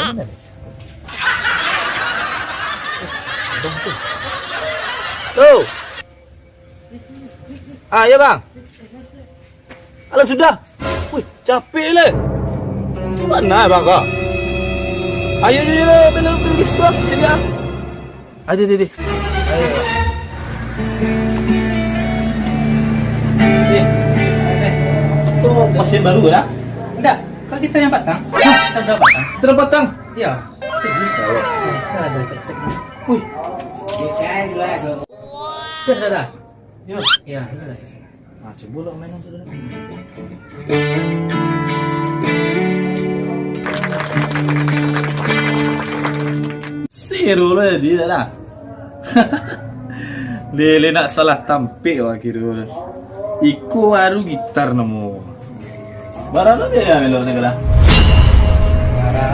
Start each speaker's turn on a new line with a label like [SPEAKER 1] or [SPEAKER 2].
[SPEAKER 1] mana nih? Tuh. Tuh. Ah, ya bang. Alah sudah. Wih, capek le. Mana bang kau? Ayo, belum pergi situ. Sini ah. Ayo, Ayo. Itu mesin baru ya?
[SPEAKER 2] Enggak, kalau kita yang batang. Kita udah batang.
[SPEAKER 1] Terbatang.
[SPEAKER 2] Iya.
[SPEAKER 1] Serius kalau.
[SPEAKER 2] Ada cek.
[SPEAKER 1] Wih,
[SPEAKER 2] Kayak dulu ya, Go. Sudah.
[SPEAKER 1] yuk.
[SPEAKER 2] Iya, sudah.
[SPEAKER 1] Ah, coba lo mainan sudah. Seru lah dia dah. Lele nak salah tampil wah kira. Iku baru gitar nemu. Barang dia ya melo negara.